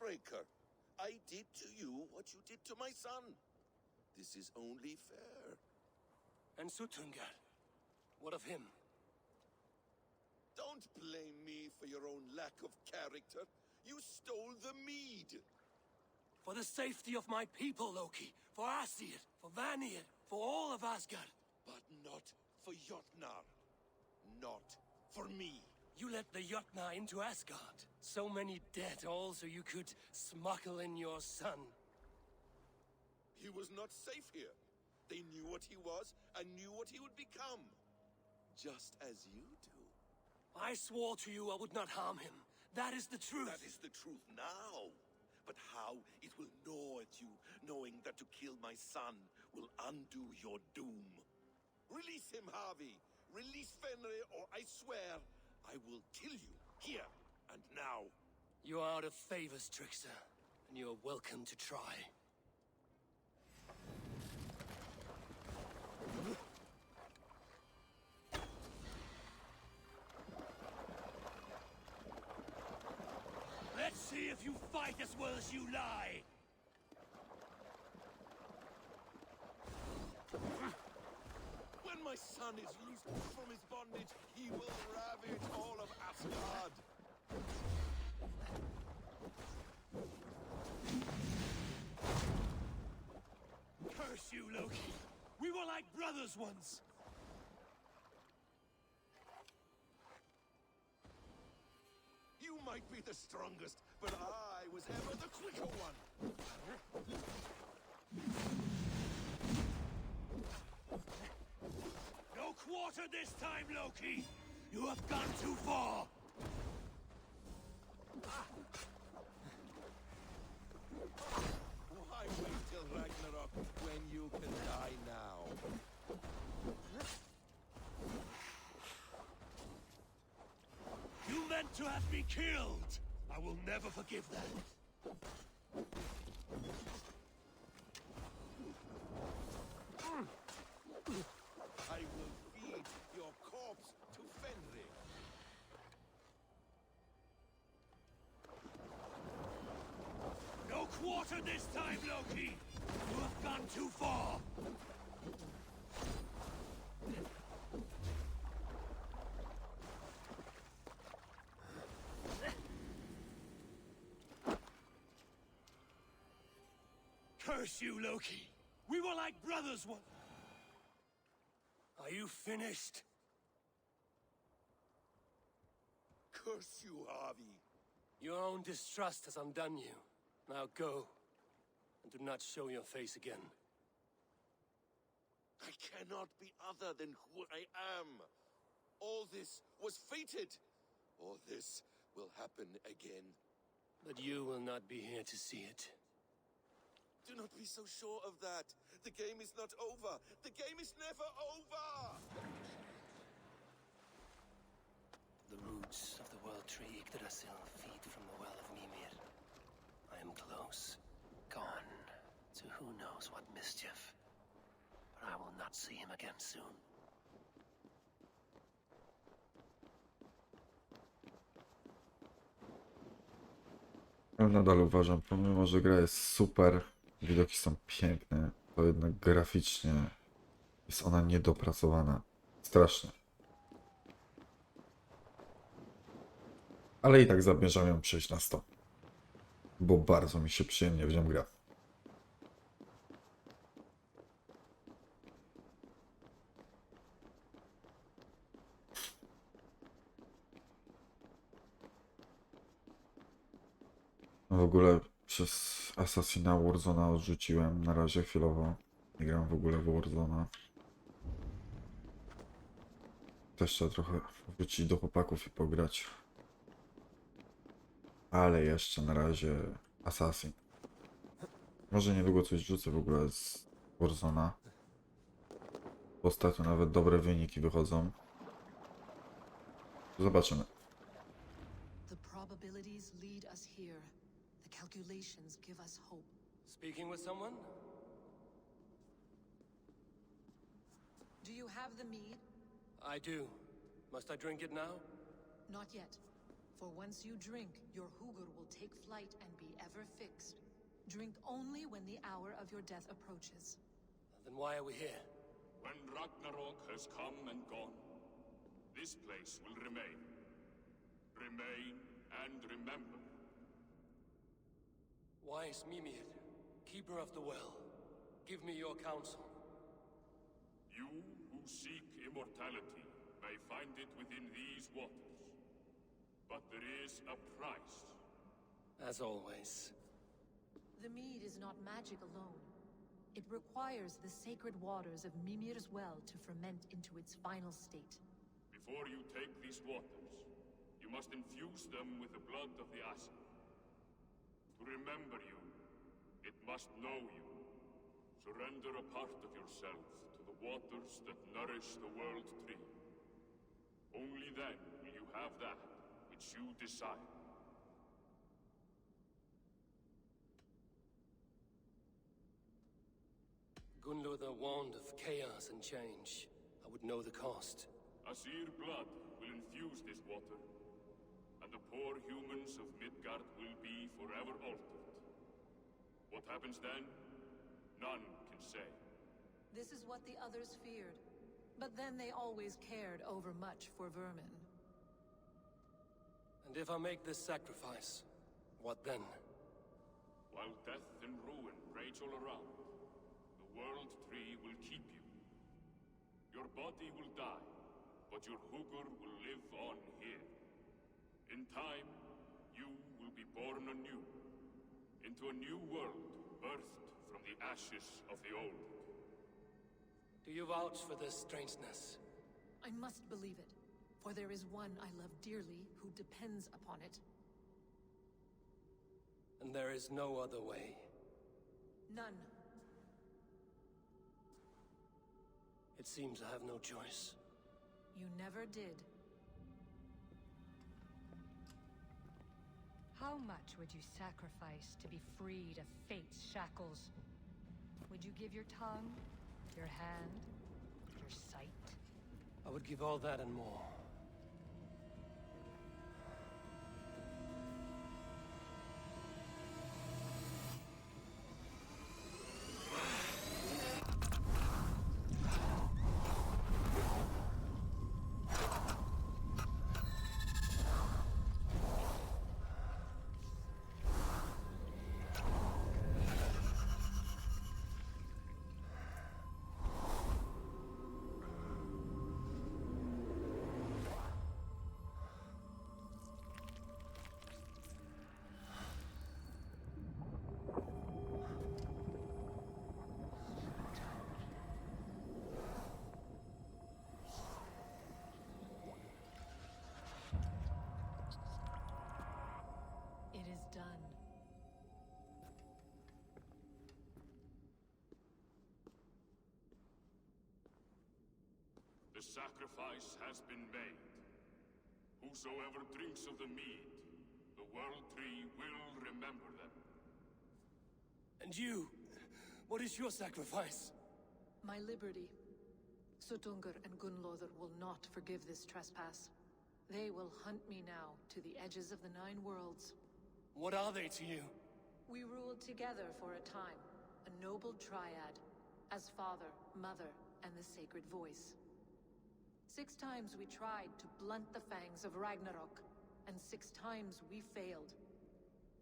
heartbreaker. I did to you what you did to my son. This is only fair. And Sutungar, what of him? Don't blame me for your own lack of character. You stole the mead. For the safety of my people, Loki. For Asir, for Vanir, for all of Asgard. But not for Jotnar. Not for me. You let the Jotnar into Asgard. So many dead, all so you could smuggle in your son. He was not safe here. They knew what he was and knew what he would become. Just as you do. I swore to you I would not harm him. That is the truth. That is the truth now. But how it will gnaw at you, knowing that to kill my son will undo your doom. Release him, Harvey. Release Fenrir, or I swear I will kill you here and now. You are out of favors, trickster, and you are welcome to try. Let's see if you fight as well as you lie! When my son is loosed from his bondage, he will ravage all of Asgard. Curse you, Loki! We were like brothers once! You might be the strongest, but I was ever the quicker one. No quarter this time, Loki! You have gone too far! Why wait till Ragnarok when you can die now? You meant to have me killed! I will never forgive that. I will feed your corpse to Fenrir. No quarter this time, Loki! You have gone too far! Curse you, Loki! We were like brothers once! Are you finished? Curse you, Harvey. Your own distrust has undone you. Now go, and do not show your face again. I cannot be other than who I am. All this was fated. All this will happen again. But you will not be here to see it. Do not be so sure of that. The game is not over. The game is never over. The roots of the world tree Yggdrasil feed from the well of Mimir. I am close, gone to who knows what mischief. But I will not see him again soon. Nadal uważam, pomimo że gra jest super, widoki są piękne, to jednak graficznie jest ona niedopracowana. Strasznie. Ale i tak zamierzam ją przejść na 100. Bo bardzo mi się przyjemnie w nią gra. W ogóle przez Assassina Warzone'a odrzuciłem na razie chwilowo. Nie gram w ogóle w Warzone'a. Też trzeba trochę wrócić do chłopaków i pograć. Ale jeszcze na razie Assassin. Może niedługo coś rzucę w ogóle z Warzone'a. Ostatnio nawet dobre wyniki wychodzą. Zobaczymy. The probabilities lead us here. The calculations give us hope. Speaking with someone? Do you have the mead? I do. Must I drink it now? Not yet. For once you drink, your hugur will take flight and be ever fixed. Drink only when the hour of your death approaches. Then why are we here? When Ragnarok has come and gone, this place will remain. Remain and remember. Wise Mimir, keeper of the well, give me your counsel. You who seek immortality may find it within these waters. But there is a price. As always. The mead is not magic alone. It requires the sacred waters of Mimir's well to ferment into its final state. Before you take these waters, you must infuse them with the blood of the Asa. To remember you, it must know you. Surrender a part of yourself to the waters that nourish the world tree. Only then will you have that which you desire. Gunlother warned of chaos and change. I would know the cost. Asir blood will infuse this water, and the poor humans of Midgard will be forever altered. What happens then? None can say. This is what the others feared. But then they always cared overmuch for vermin. And if I make this sacrifice, what then? While death and ruin rage all around, the world tree will keep you. Your body will die, but your hugur will live on here. In time, you will be born anew, into a new world birthed from the ashes of the old. Do you vouch for this strangeness? I must believe it, for there is one I love dearly who depends upon it. And there is no other way. None. It seems I have no choice. You never did. How much would you sacrifice to be freed of fate's shackles? Would you give your tongue, your hand, your sight? I would give all that and more. It is done. The sacrifice has been made. Whosoever drinks of the mead, the world tree will remember them. And you? What is your sacrifice? My liberty. Suttungr and Gunlother will not forgive this trespass. They will hunt me now to the edges of the 9 worlds. What are they to you? We ruled together for a time, a noble triad, as father, mother, and the sacred voice. 6 times we tried to blunt the fangs of Ragnarok, and 6 times we failed.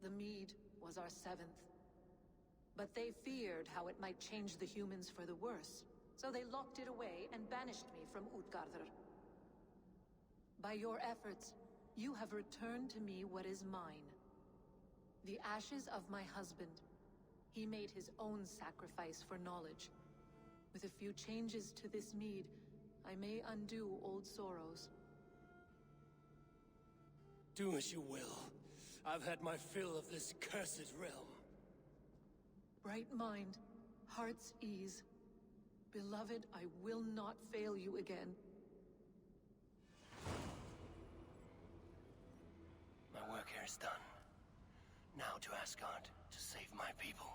The mead was our 7th. But they feared how it might change the humans for the worse, so they locked it away and banished me from Utgardr. By your efforts, you have returned to me what is mine. The ashes of my husband. He made his own sacrifice for knowledge. With a few changes to this mead, I may undo old sorrows. Do as you will. I've had my fill of this cursed realm. Bright mind, heart's ease. Beloved, I will not fail you again. My work here is done. Now to Asgard to save my people.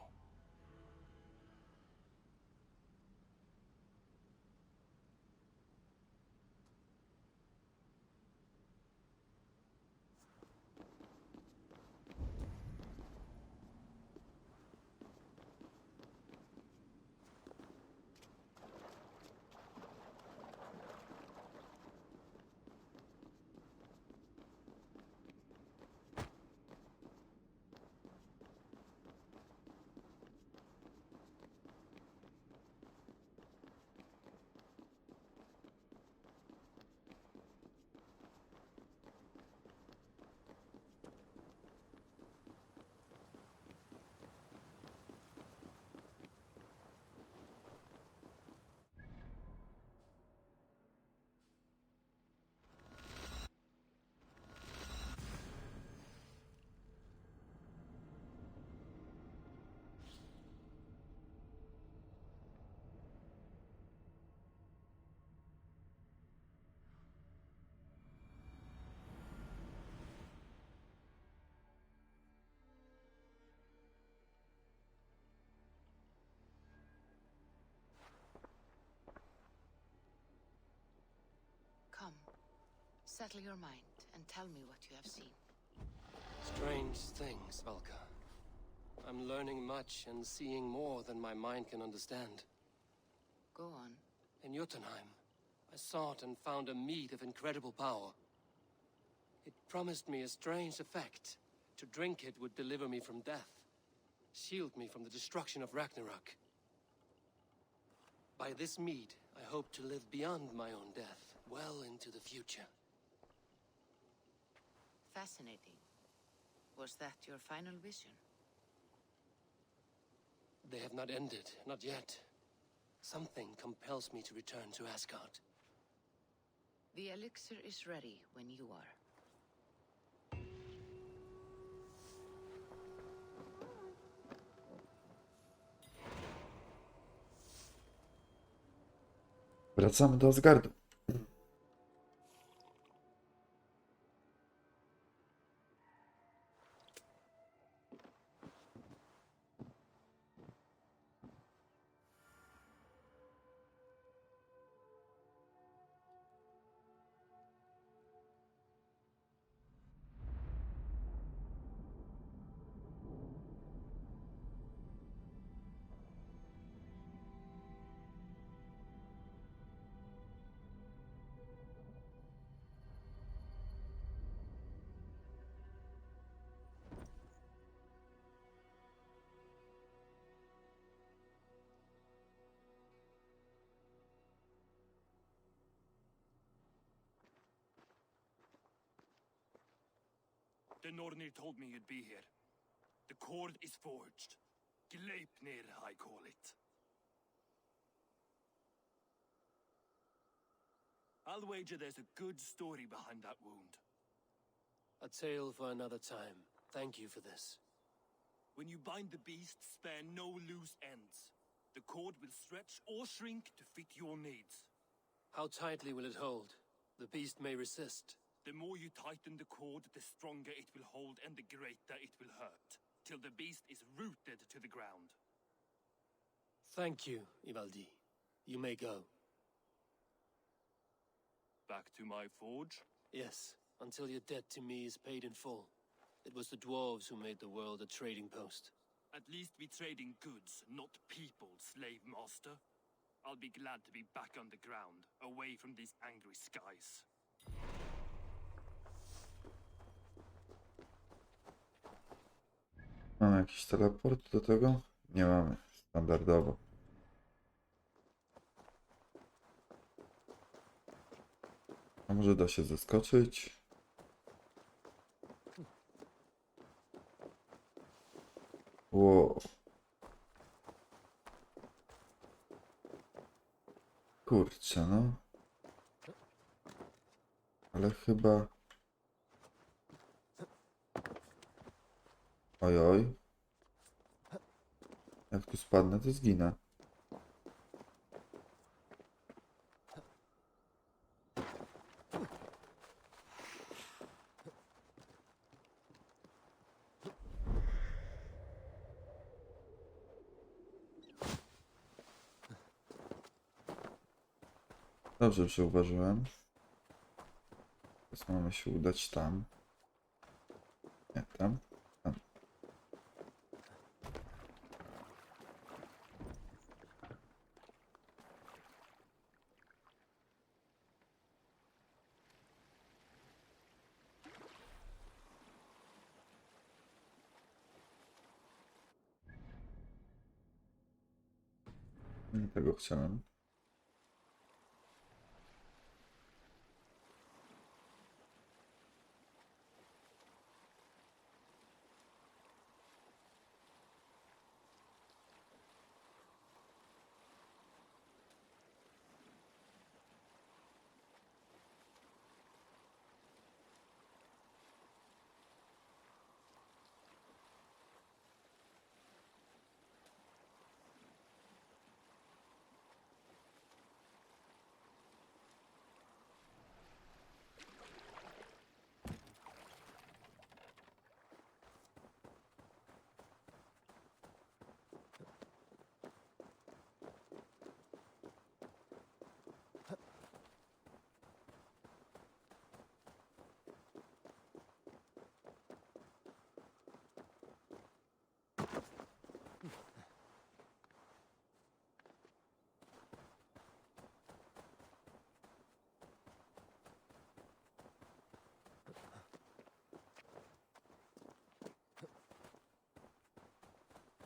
Settle your mind and tell me what you have seen. Strange things, Valka. I'm learning much and seeing more than my mind can understand. Go on. In Jotunheim, I sought and found a mead of incredible power. It promised me a strange effect. To drink it would deliver me from death, shield me from the destruction of Ragnarok. By this mead, I hope to live beyond my own death, well into the future. Fascinating. Was that your final vision? They have not ended, not yet. Something compels me to return to Asgard. The elixir is ready when you are. Wracamy do Asgardu. The Nornir told me you'd be here. The cord is forged. Gleipnir, I call it. I'll wager there's a good story behind that wound. A tale for another time. Thank you for this. When you bind the beast, spare no loose ends. The cord will stretch or shrink to fit your needs. How tightly will it hold? The beast may resist. The more you tighten the cord, the stronger it will hold and the greater it will hurt, till the beast is rooted to the ground. Thank you, Ivaldi. You may go. Back to my forge? Yes, until your debt to me is paid in full. It was the dwarves who made the world a trading post. At least we trade in goods, not people, slave master. I'll be glad to be back on the ground, away from these angry skies. Mamy jakiś teleport do tego? Nie mamy. Standardowo. A może da się zeskoczyć? Wow. Kurczę, no. Ale chyba... Ojoj. Jak tu spadnę, to zginę. Dobrze zauważyłem. Teraz mamy się udać tam. Nie, tam. Tam. Nie tego chciałem.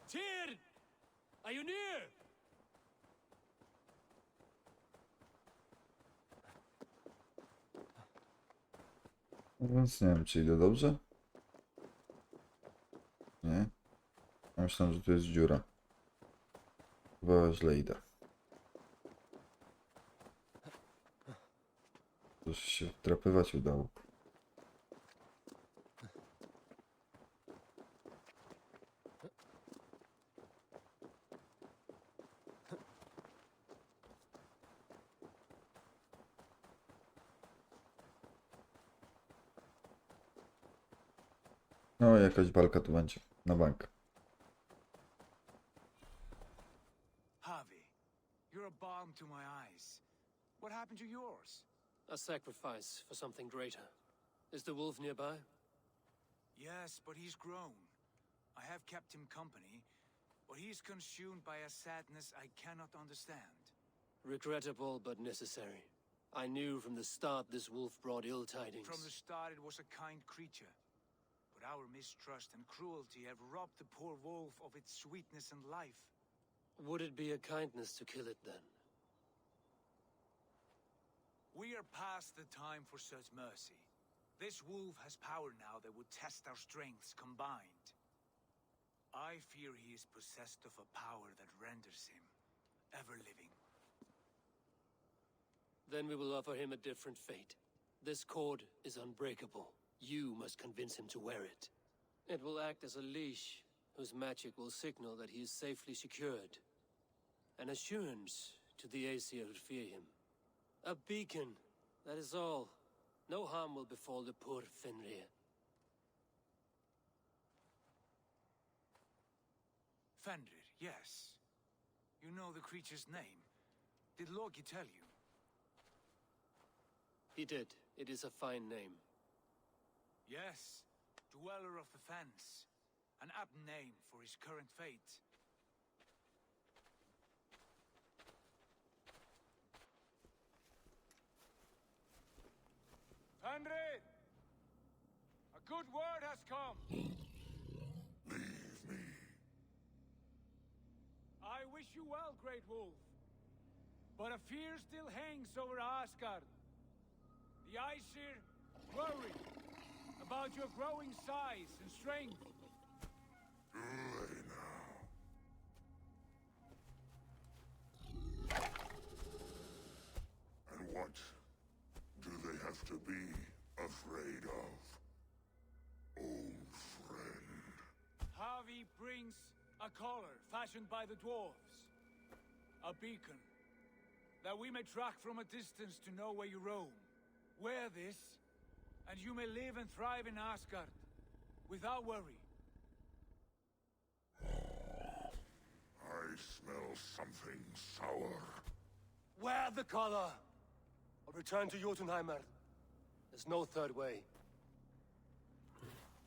Tyr! Are you near? No więc nie wiem, czy idę dobrze? Nie? Ja myślałem, że tu jest dziura. Chyba źle idę. Coś się wdrapywać udało. No, jakaś walka tu będzie. Na bank. Harvey, you're a balm to my eyes. What happened to yours? A sacrifice for something greater. Is the wolf nearby? Yes, but he's grown. I have kept him company, but he's consumed by a sadness I cannot understand. Regrettable but necessary. I knew from the start this wolf brought ill tidings. From the start it was a kind creature. But our mistrust and cruelty have robbed the poor wolf of its sweetness and life. Would it be a kindness to kill it then? We are past the time for such mercy. This wolf has power now that would test our strengths combined. I fear he is possessed of a power that renders him ever-living. Then we will offer him a different fate. This cord is unbreakable. You must convince him to wear it. It will act as a leash, whose magic will signal that he is safely secured. An assurance to the Aesir who fear him. A beacon, that is all. No harm will befall the poor Fenrir. Fenrir, yes. You know the creature's name. Did Loki tell you? He did. It is a fine name. Yes, Dweller of the Fens. An apt name for his current fate. Fenrir! A good word has come! Leave me. I wish you well, Great Wolf. But a fear still hangs over Asgard. The Aesir worry about your growing size and strength. Away now. And what do they have to be afraid of? Old friend. Harvey brings a collar fashioned by the dwarves. A beacon that we may track from a distance to know where you roam. Wear this, and you may live and thrive in Asgard without worry. I smell something sour. Wear the collar! Or return to Jotunheimer. There's no third way.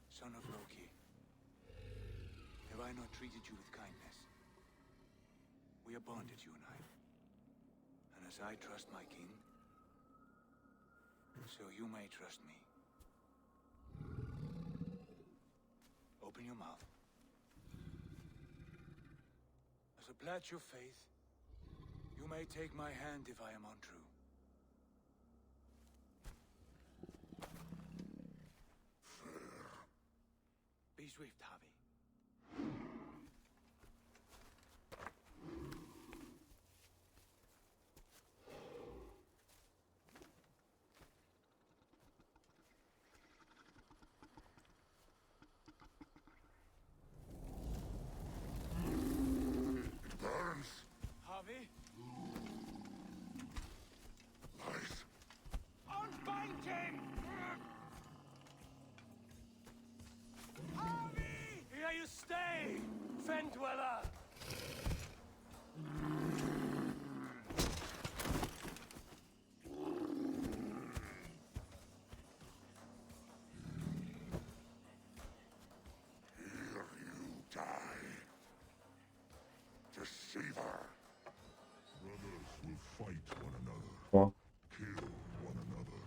Son of Loki, have I not treated you with kindness? We are bonded, you and I. And as I trust my king, so you may trust me. Open your mouth. As a pledge of faith, you may take my hand if I am untrue. Be swift, Harvey. It burns. Harvey, Light. unbind him! Harvey! Here you stay, Fen Dweller! Here you die. Deceiver. Brothers will fight one another, O, kill one another.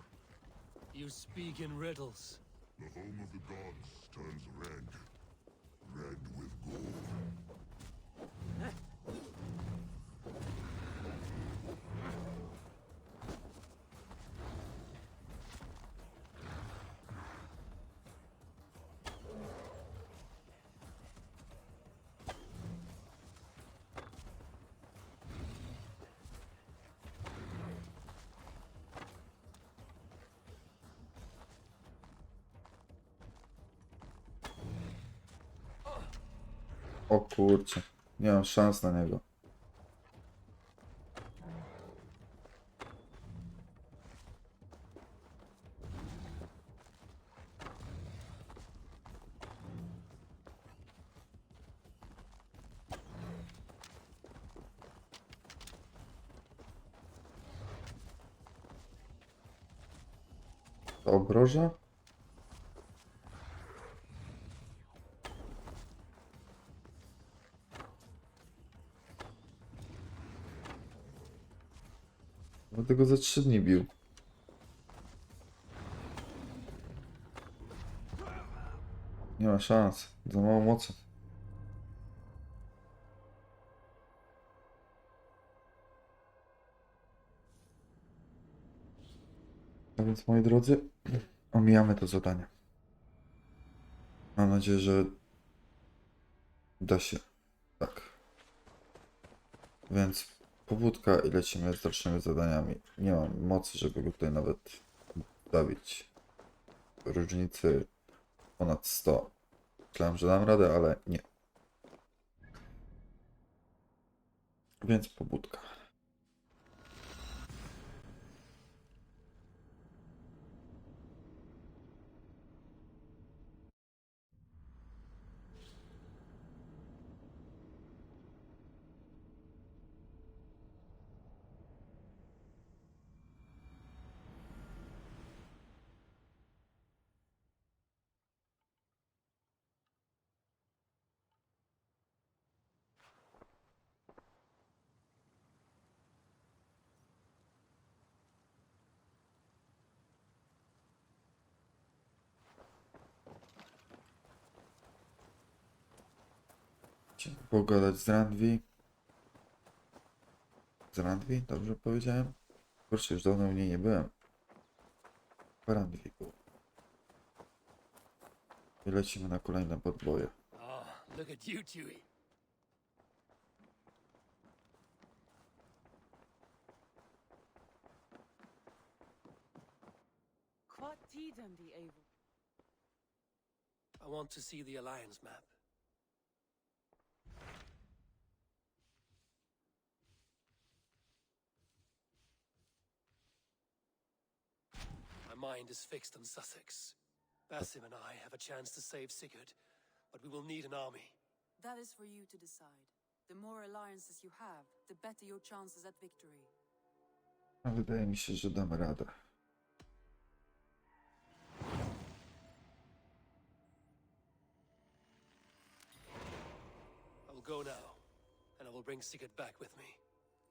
You speak in riddles. The home of the gods turns red. Red with gold. O kurczę, nie mam szans na niego. To obroża? Będę go za 3 dni bił. Nie ma szans. Za mało mocy. A więc moi drodzy, omijamy to zadanie. Mam nadzieję, że da się. Tak. Więc pobudka i lecimy z dalszymi zadaniami. Nie mam mocy, żeby go tutaj nawet zabić. Różnicy ponad 100. Myślałem, że dam radę, ale nie. Więc pobudka. Chciałem pogadać z Randwi. Z Randwi? Dobrze powiedziałem? Kurczę, już dawno u niej nie byłem. Randwi był. I lecimy na kolejne podboje. Oh, look at you, Chewie. I want to see the Alliance map. My mind is fixed on Sussex. Basim and I have a chance to save Sigurd, but we will need an army. That is for you to decide. The more alliances you have, the better your chances at victory. A wydaje mi się, że damy radę. I will go now, and I will bring Sigurd back with me.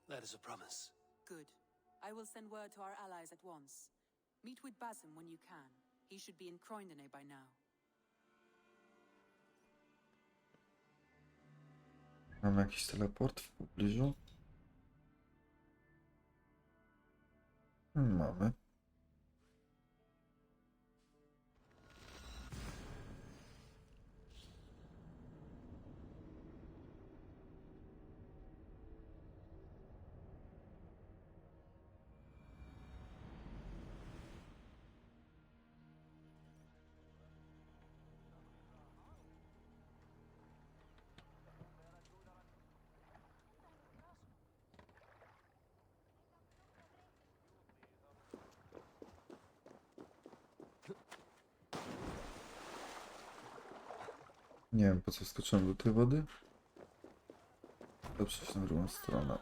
That is a promise. Good. I will send word to our allies at once. Meet with Basim when you can. He should be in Croydon by now. Mam jakiś teleport w pobliżu? Mamy. Nie wiem, po co skoczyłem do tej wody. To przejść na drugą stronę.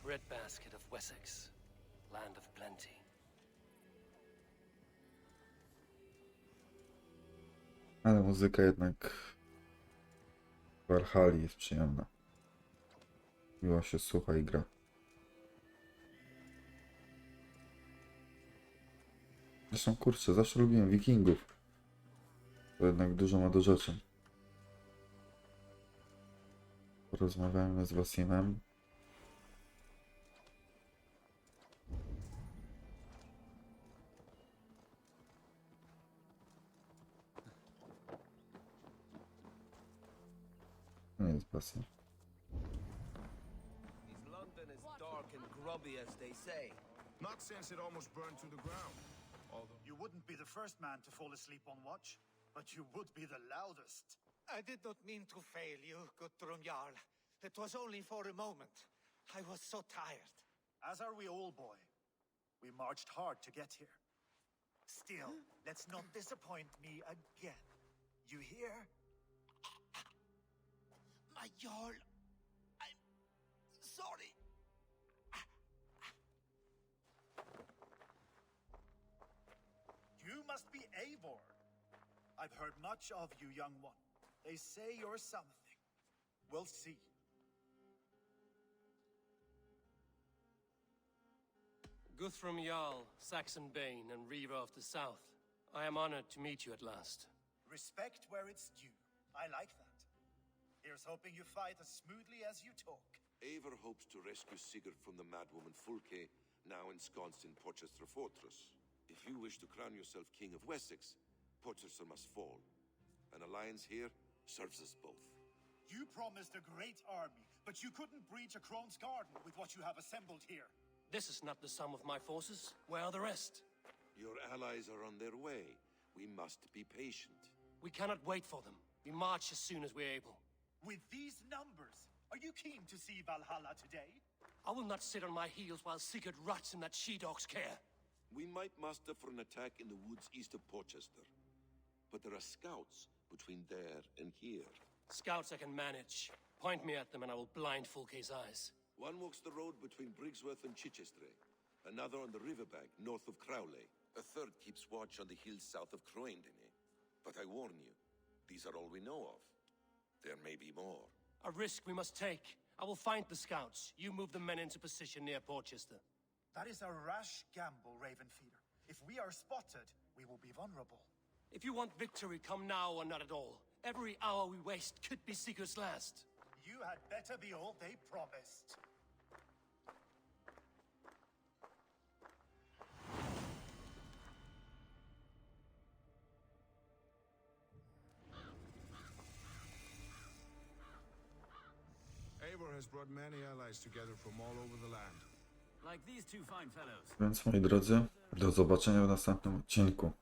breadbasket of Wessex, land of plenty. Ale muzyka jednak w Valhalli jest przyjemna. Miło się słucha i gra. Zresztą kurczę, zawsze lubiłem Wikingów. To jednak dużo ma do rzeczy. Porozmawiamy z Wasimem. Nie jest Wasim. London is dark and grubby, as they say. Not since it almost burned to the ground. Although You wouldn't be the first man to fall asleep on watch, but you would be the loudest. I did not mean to fail you, Guthrum Jarl. It was only for a moment. I was so tired. As are we all, boy. We marched hard to get here. Still, let's not disappoint me again. You hear? My Jarl, I'm sorry. You must be Eivor. I've heard much of you, young one. They say you're something. We'll see. Guthrum Jarl, Saxon Bane, and Reaver of the South. I am honored to meet you at last. Respect where it's due. I like that. Here's hoping you fight as smoothly as you talk. Eivor hopes to rescue Sigurd from the madwoman Fulke, now ensconced in Porchester Fortress. If you wish to crown yourself King of Wessex, Porchester must fall. An alliance here serves us both. You promised a great army, but you couldn't breach a Crone's garden with what you have assembled here. This is not the sum of my forces. Where are the rest? Your allies are on their way. We must be patient. We cannot wait for them. We march as soon as we're able. With these numbers, are you keen to see Valhalla today? I will not sit on my heels while Sigurd rots in that she-dog's care. We might muster for an attack in the woods east of Porchester. But there are scouts between there and here. Scouts I can manage. Point me at them and I will blind Fulke's eyes. One walks the road between Briggsworth and Chichester. Another on the riverbank north of Crowley. A third keeps watch on the hills south of Croendene. But I warn you, these are all we know of. There may be more. A risk we must take. I will find the scouts. You move the men into position near Porchester. That is a rash gamble, Ravenfeeder. If we are spotted, we will be vulnerable. If you want victory, come now or not at all. Every hour we waste could be Sigurd's last. You had better be all they promised. Eivor has brought many allies together from all over the land. Like these two fine fellows. Więc moi drodzy, do zobaczenia w następnym odcinku.